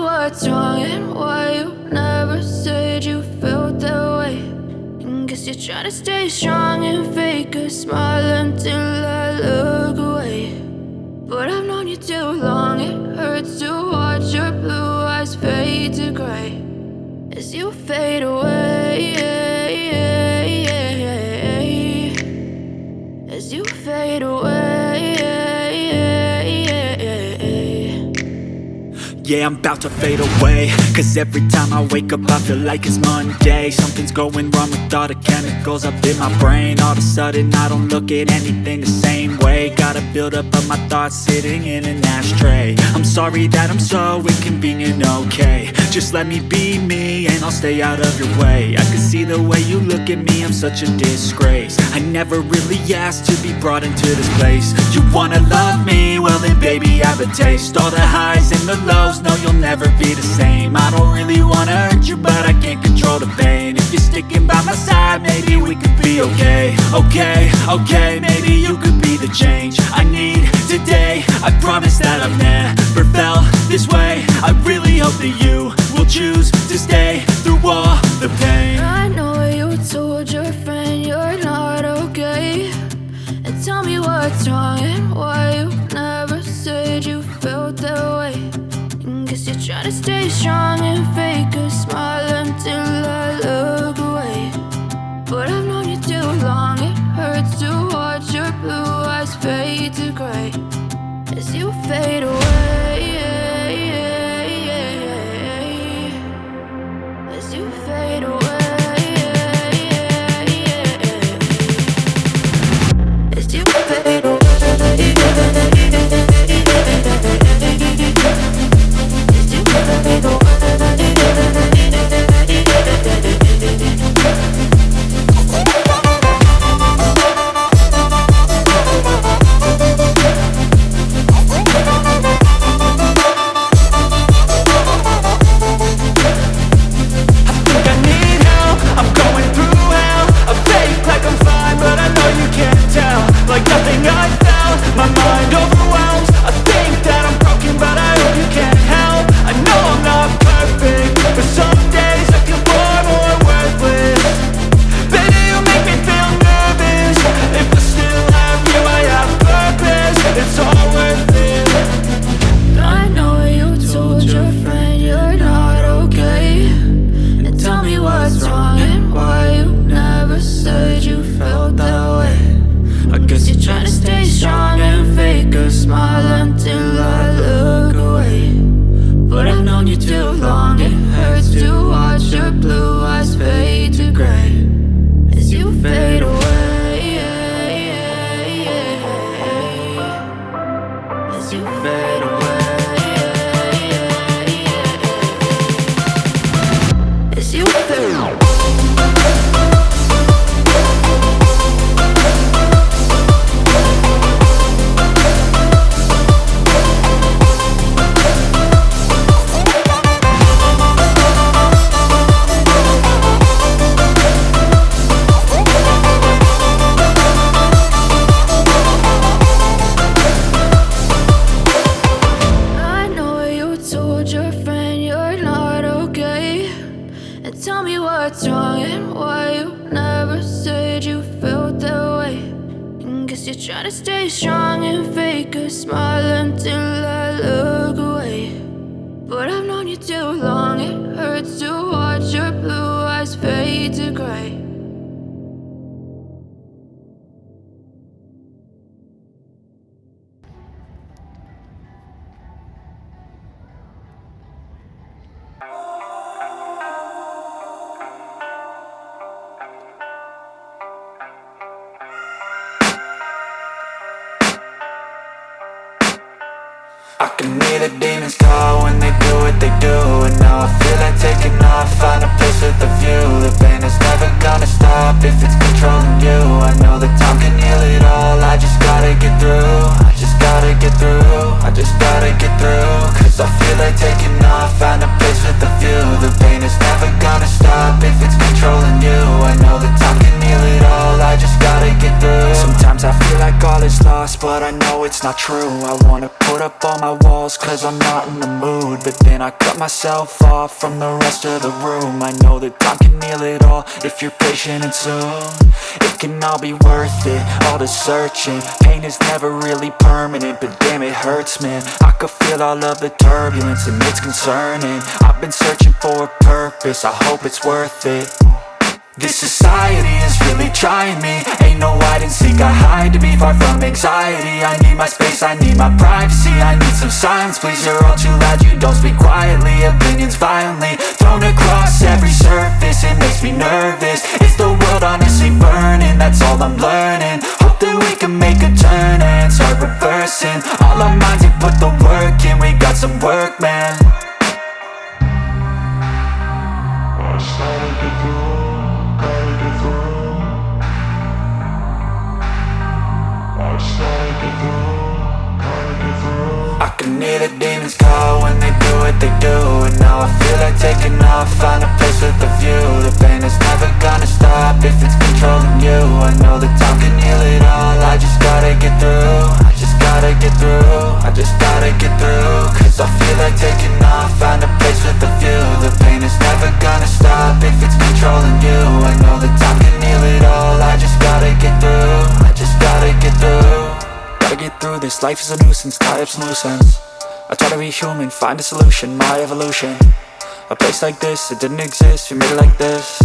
what's wrong and why you never said you felt that way. And guess you're trying to stay strong and fake a smile until I look away. But I've known you too long, it hurts to watch your blue eyes fade to gray as you fade away, as you fade away. Yeah, I'm about to fade away, cause every time I wake up I feel like it's Monday. Something's going wrong with all the chemicals up in my brain. All of a sudden I don't look at anything the same way. Got a build-up of my thoughts sitting in an ashtray. I'm sorry that I'm so inconvenient, okay. Just let me be me and I'll stay out of your way. I can see the way you look at me, I'm such a disgrace. I never really asked to be brought into this place. You wanna love me? Well then baby have a taste. All the highs and the lows, no, you'll never be the same. I don't really wanna hurt you, but I can't control the pain. If you're sticking by my side, maybe we could be okay. Okay, maybe you could be the change I need today. I promise that I've never felt this way. I really hope that you will choose to stay through all the pain. I know you told your friend you're not okay, and tell me what's wrong and why you never said you felt that way. Guess you're trying to stay strong and fake a smile until I look away. But I've known you too long, it hurts to watch your blue eyes fade to gray as you fade away, as you fade away, as you fade away. I can hear the demons call when they do what they do. And now I feel like taking off, find a place with a view. The pain is never gonna stop if it's controlling you. I know that time can heal it all, I just gotta get through. I just gotta get through, I just gotta get through. Cause I feel like taking off, find a place with a view. The pain is never gonna stop if it's controlling you. I know that time can heal it all, I just gotta get through. Sometimes I feel like all is lost, but I know it's not true. I wanna put up all my walls calls cause I'm not in the mood. But then I cut myself off from the rest of the room. I know that time can heal it all if you're patient and soon it can all be worth it, all the searching. Pain is never really permanent, but damn it hurts, man. I could feel all of the turbulence and it's concerning. I've been searching for a purpose, I hope it's worth it. This society is really trying me. Ain't no hide and seek, I hide to be far from anxiety. I need my space, I need my privacy. I need some silence, please, you're all too loud. You don't speak quietly, opinions violently thrown across every surface. It makes me nervous. Is the world honestly burning? That's all I'm learning. Hope that we can make a turn and start reversing all our minds and put the work in. We got some work, man. I can hear the demons call when they do what they do. And now I feel like taking off, find a place with a view. The pain is never gonna stop if it's controlling you. I know that time can heal it all, I just gotta get through. I just gotta get through, I just gotta get through. Cause I feel like taking off, find a place with a view. The pain is never gonna stop if it's controlling you. I know that time can heal it all, I just gotta get through. I just gotta get through. Gotta get through this, life is a nuisance, tie up some loose ends. I try to be human, find a solution, my evolution. A place like this, it didn't exist, we made it like this.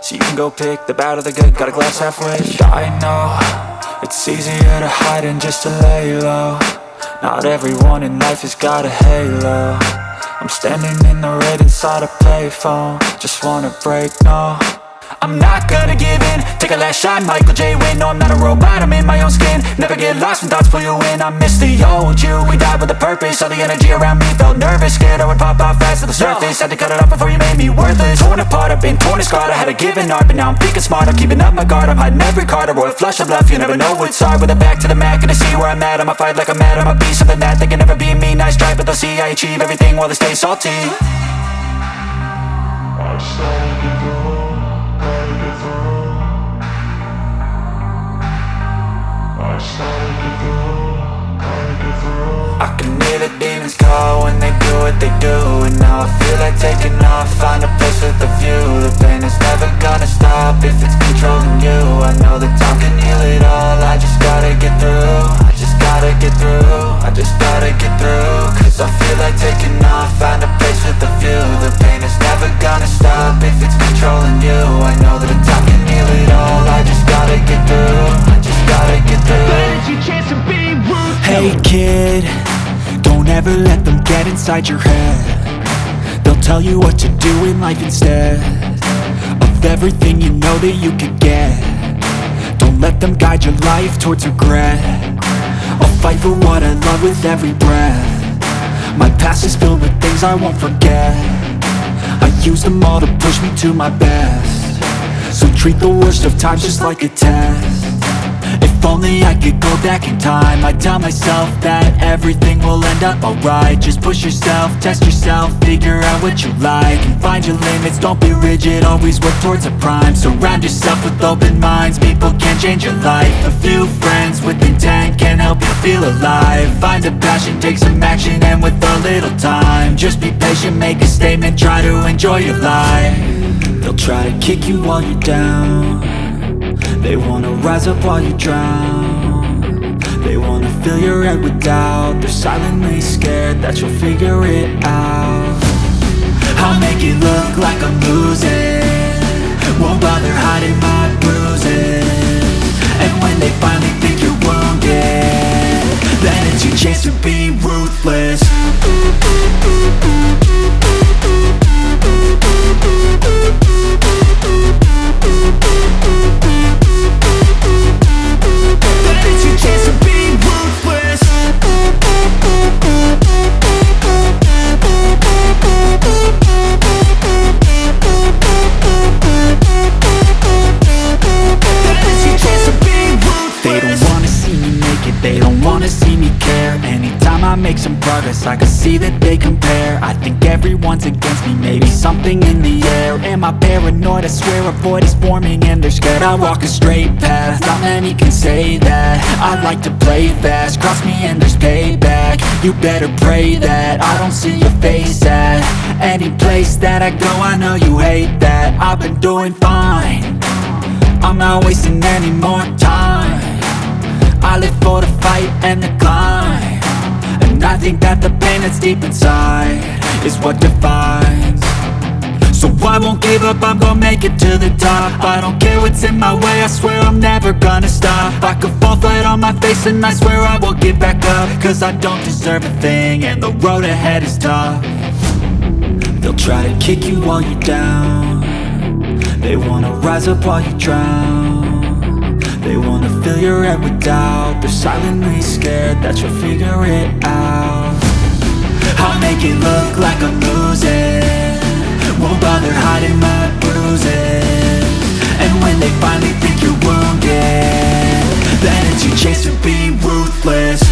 So you can go pick the bad or the good, got a glass halfway. I know, it's easier to hide than just to lay low. Not everyone in life has got a halo. I'm standing in the red inside a payphone, just wanna break, no. I'm not gonna give in, take a last shot, Michael J. Win. No, I'm not a robot, I'm in my own skin. Never get lost when thoughts pull you in. I miss the old you, we died with a purpose. All the energy around me felt nervous, scared I would pop out fast to the surface. Had to cut it off before you made me worthless. Torn apart, I've been torn and scarred. I had a given art, but now I'm thinking smart. I'm keeping up my guard, I'm hiding every card. A royal flush of bluff, you never know what's hard. With a back to the mat, gonna see where I'm at. I'ma fight like I'm mad, I'ma be something that they can never be me. Nice try, but they'll see I achieve everything while they stay salty. I started to go. I can hear the demons call when they do what they do. And now I feel like taking off, find a place with a view. The pain is never gonna stop if it's controlling you. I know that time can heal it all, I just gotta get through. I just gotta get through, I just gotta get through. Cause I feel like taking off, find a place with a view. The pain is never gonna stop if it's controlling you. I know that time can heal it all, I just gotta get through. I just gotta get through. Hey kid, don't ever let them get inside your head. They'll tell you what to do in life instead of everything you know that you could get. Don't let them guide your life towards regret. I'll fight for what I love with every breath. My past is filled with things I won't forget. I use them all to push me to my best. So treat the worst of times just like a test. If only I could go back in time, I'd tell myself that everything will end up alright. Just push yourself, test yourself, figure out what you like, and find your limits, don't be rigid, always work towards a prime. Surround yourself with open minds, people can change your life. A few friends with intent can help you feel alive. Find a passion, take some action, and with a little time, just be patient, make a statement, try to enjoy your life. They'll try to kick you while you're down. They wanna rise up while you drown. They wanna fill your head with doubt. They're silently scared that you'll figure it out. I'll make it look like I'm losing, won't bother hiding my bruises. And when they finally think you're wounded, then it's your chance to be ruthless. regardless, I can see that they compare. I think everyone's against me, maybe something in the air. Am I paranoid? I swear a void is forming and they're scared. I walk a straight path, not many can say that. I like to play fast, cross me and there's payback. You better pray that I don't see your face at any place that I go. I know you hate that. I've been doing fine, I'm not wasting any more time. I live for the fight and the climb, and I think that the pain that's deep inside is what defines. So I won't give up, I'm gonna make it to the top. I don't care what's in my way, I swear I'm never gonna stop. I could fall flat on my face and I swear I will get back up, cause I don't deserve a thing and the road ahead is tough. They'll try to kick you while you're down, they wanna rise up while you drown. They wanna fill your head with doubt, they're silently scared that you'll figure it out. I'll make it look like I'm losing, won't bother hiding my bruises. And when they finally think you're wounded, then it's your chance to be ruthless.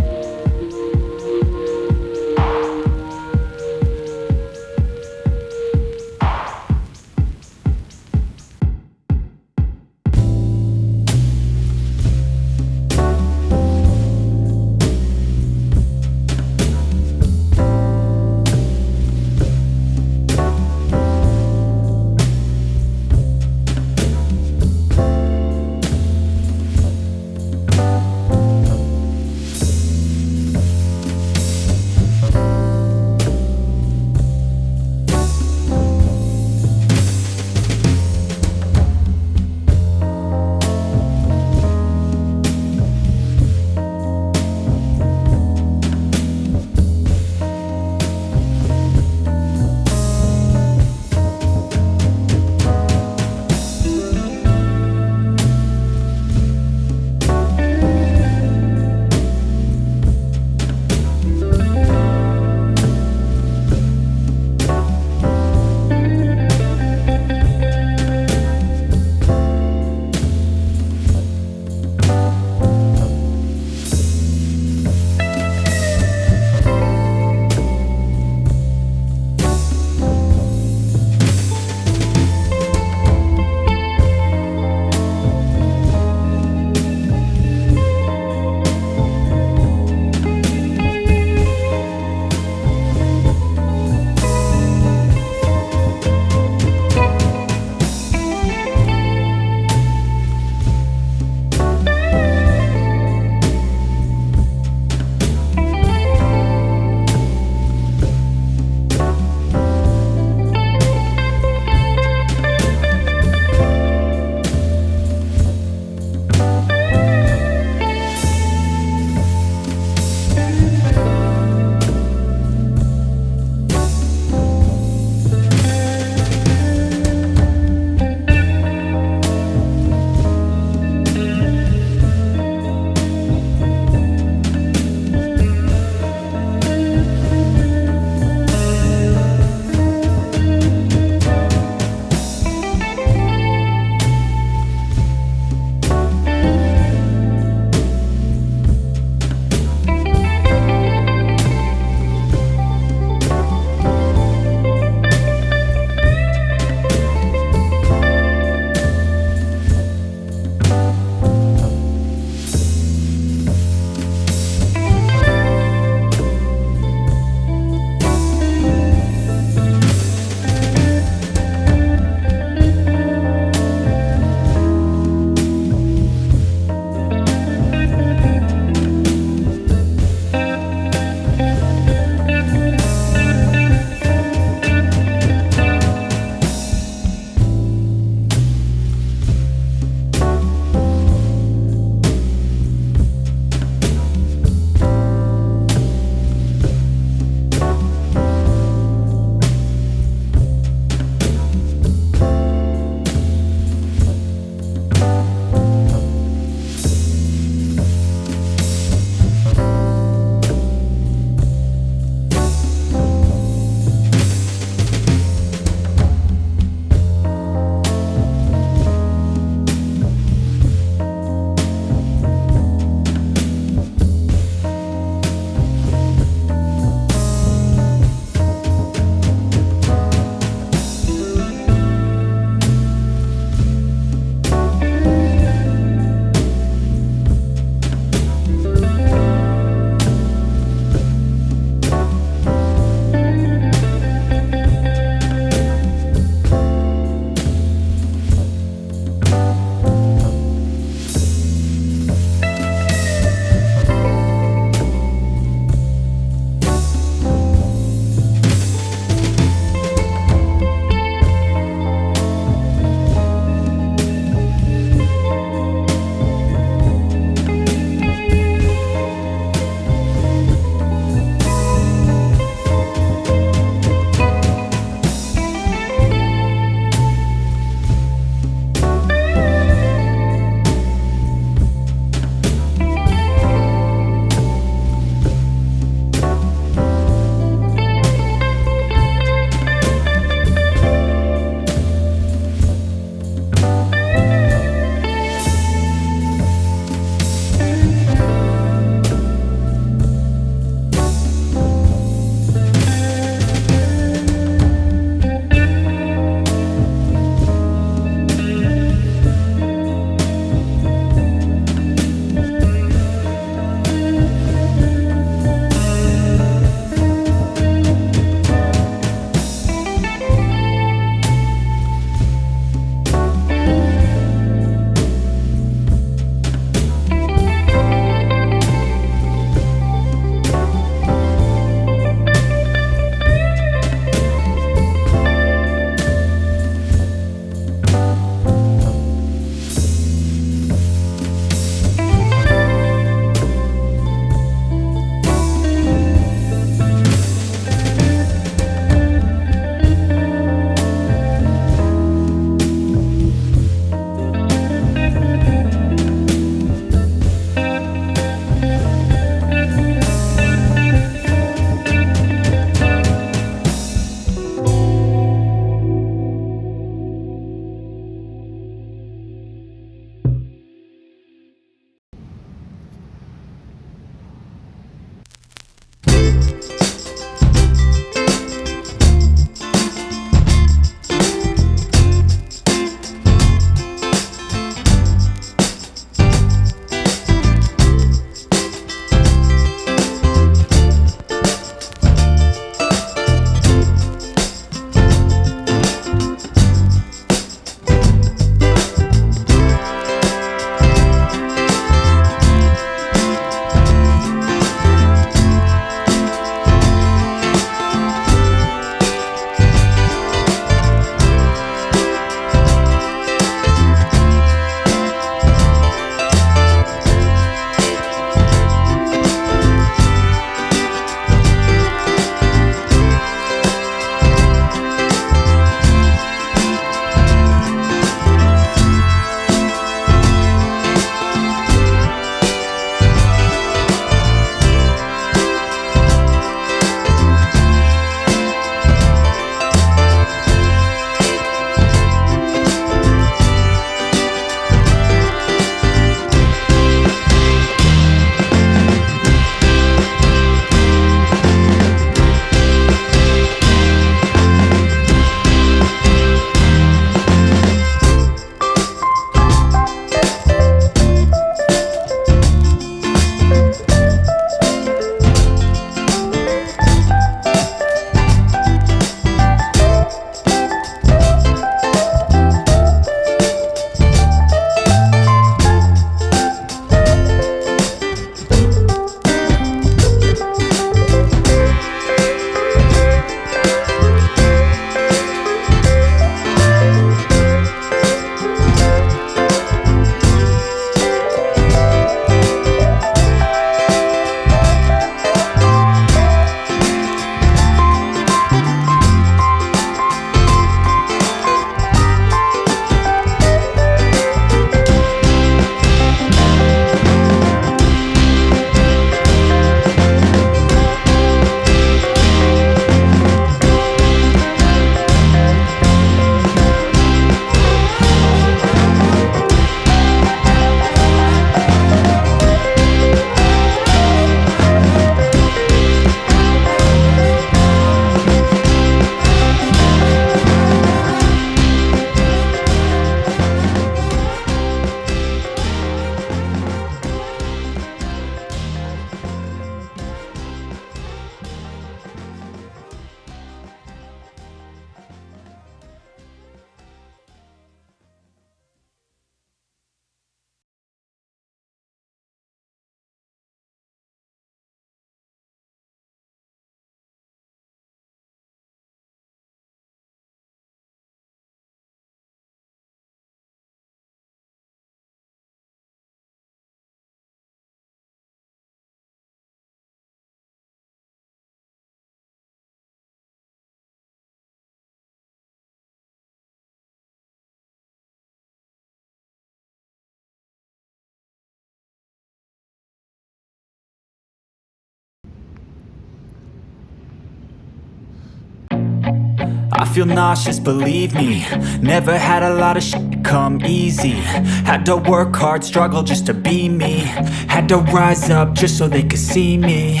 feel nauseous, believe me. Never had a lot of shit come easy. Had to work hard, struggle just to be me. Had to rise up just so they could see me.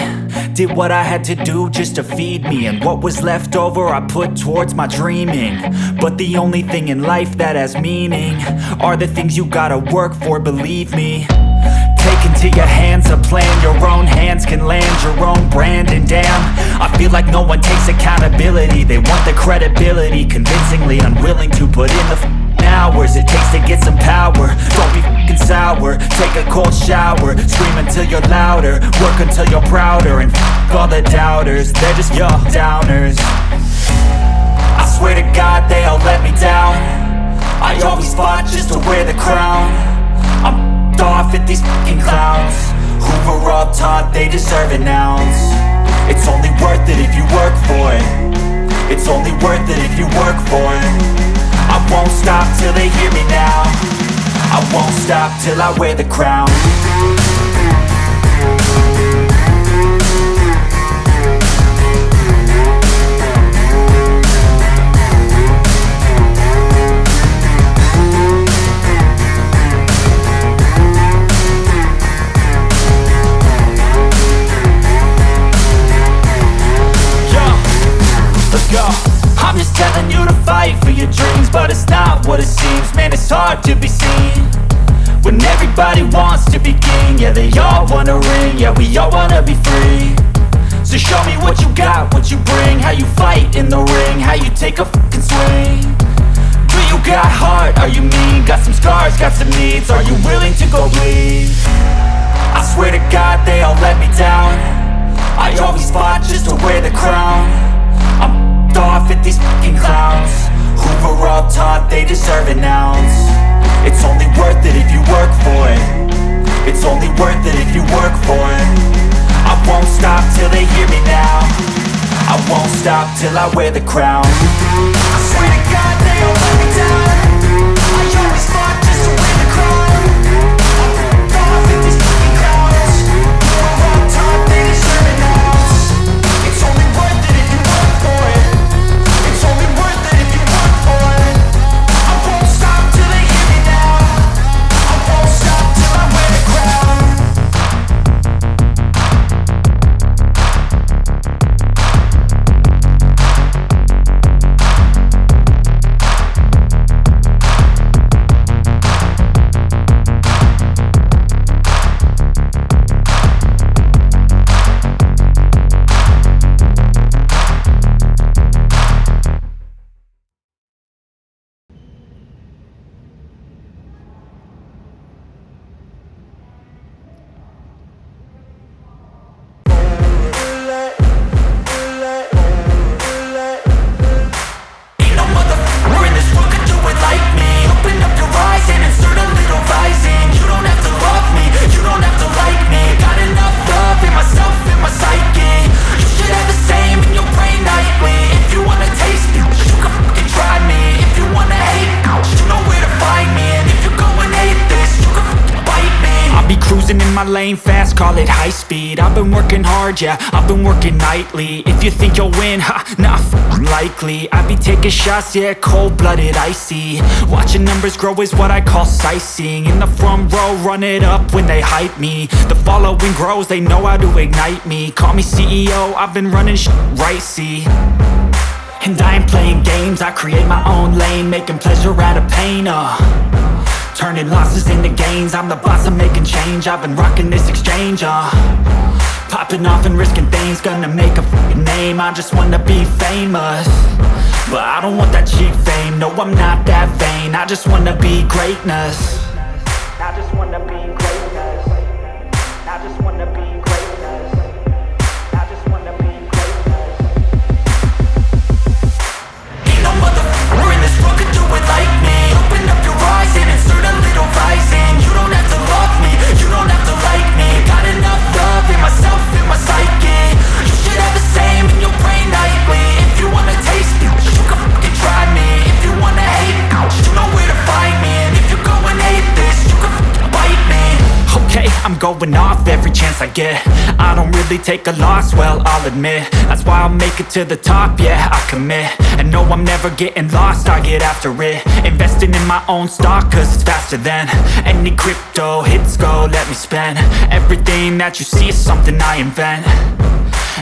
Did what I had to do just to feed me, and what was left over I put towards my dreaming. But the only thing in life that has meaning are the things you gotta work for, believe me. Take into your hands a plan, your own hands can land your own brand. And damn, I feel like no one takes accountability. They want the credibility, convincingly unwilling to put in the hours it takes to get some power. Don't be f***ing sour, take a cold shower. Scream until you're louder, work until you're prouder. And f*** all the doubters, they're just your downers. I swear to God they all let me down. I always fought just to wear the crown. I'm off at these fucking clowns who were all taught they deserve an ounce. It's only worth it if you work for it. It's only worth it if you work for it. I won't stop till they hear me now. I won't stop till I wear the crown. I'm just telling you to fight for your dreams, but it's not what it seems. Man, it's hard to be seen when everybody wants to be king. Yeah, they all wanna ring, yeah, we all wanna be free. So show me what you got, what you bring, how you fight in the ring, how you take a fucking swing. Do you got heart, are you mean? Got some scars, got some needs, are you willing to go bleed? I swear to God they all let me down. I always fought just to wear the crown. I'm off at these fucking clowns who were all taught they deserve an ounce. It's only worth it if you work for it. It's only worth it if you work for it. I won't stop till they hear me now. I won't stop till I wear the crown. I swear to God they all let me down. I always fought just to wear the crown. I'm off at these fucking clowns who were all taught they deserve an ounce. It's only worth it if you work for it. It's only worth it if you work for it. I won't stop till they hear me now. I won't stop till I wear the crown. Lane fast, call it high speed. I've been working hard, yeah, I've been working nightly. If you think you'll win, ha, not likely. I be taking shots, yeah, cold-blooded, icy. Watching numbers grow is what I call sightseeing. In the front row, run it up when they hype me. The following grows, they know how to ignite me. Call me CEO, I've been running shit right, see. And I ain't playing games, I create my own lane, making pleasure out of pain, turning losses into gains. I'm the boss, I'm making change. I've been rocking this exchange, popping off and risking things. Gonna make a f***ing name. I just wanna be famous, but I don't want that cheap fame. No, I'm not that vain. I just wanna be greatness. I just wanna be greatness. I just wanna be greatness. I just wanna be greatness. Ain't no motherfucker in this world could do it like me. Open up your eyes and insert a little rising. You don't have to love me, you don't have to like me. Got enough love in myself, in my psyche. You should have the same in your brain nightly. If you wanna taste me, you can fucking try me. If you wanna hate, you know where to find me. And if you're going hate going off every chance I get. I don't really take a loss, well, I'll admit. That's why I'll make it to the top, yeah, I commit. And no, I'm never getting lost, I get after it. Investing in my own stock, cause it's faster than any crypto hits go, let me spend. Everything that you see is something I invent,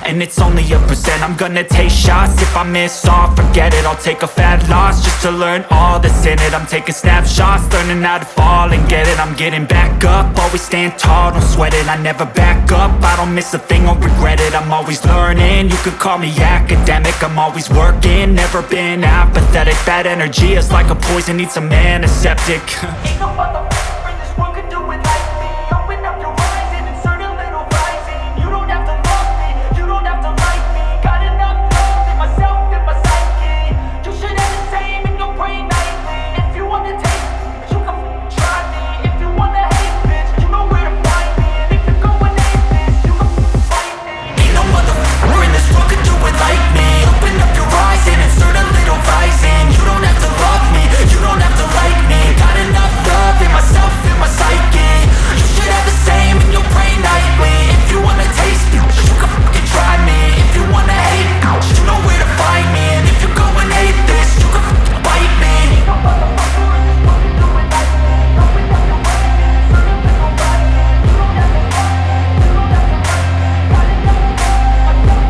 and it's only a percent. I'm gonna take shots, if I miss all, forget it. I'll take a fat loss just to learn all that's in it. I'm taking snapshots, learning how to fall and get it. I'm getting back up, always stand tall, don't sweat it. I never back up, I don't miss a thing or regret it. I'm always learning, you could call me academic. I'm always working, never been apathetic. Bad energy is like a poison, needs some antiseptic. Ain't no motherfucker in this world could do it like me. Open up your eyes and insert a little rising. You don't have to love me, you don't have to like me. Got enough love in myself and my psyche. You should have the same in your brain nightly. If you wanna take me, you can try me. If you wanna hate, bitch, you know where to find me. And if you're going hate this, you can fight me. Ain't no motherfucker in this world could do it like me. Open up your eyes and insert a little rising. You don't have to love me, you don't have to like me. Got enough love in myself and my psyche. You should have the same in your brain nightly. If you wanna taste me, you can fucking try me. If you wanna hate, you know where to find me. And if you're going hate this, you can fucking bite me. Ain't no motherfucker in this world could do it like me. Open up your eyes and insert a little rising. You don't have to love me, you don't have to like me. Got enough love in myself.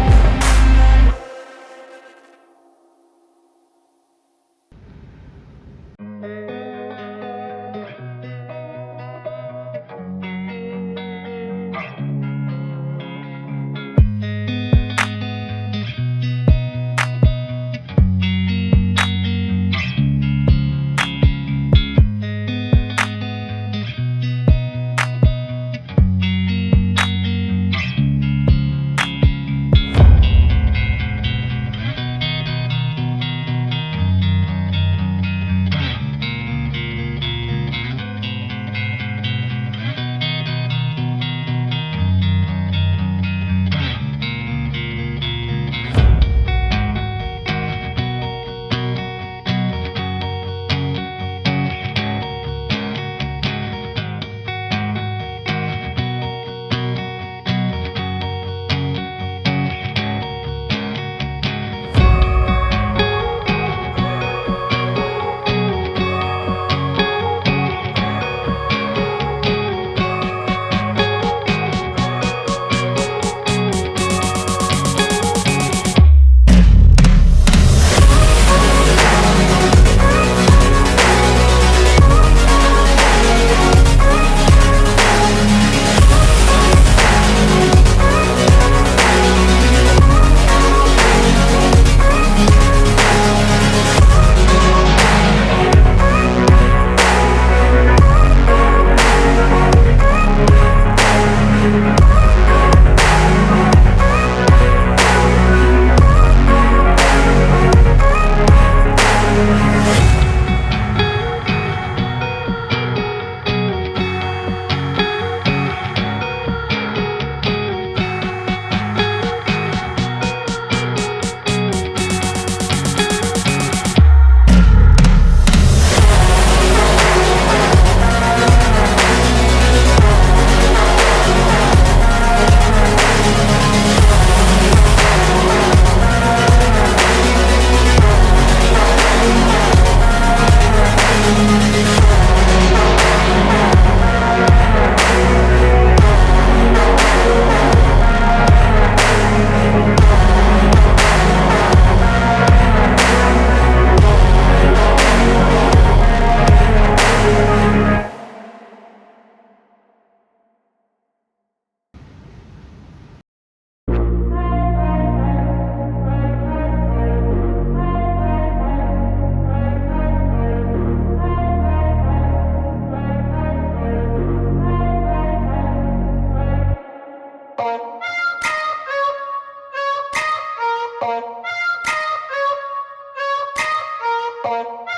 Bye.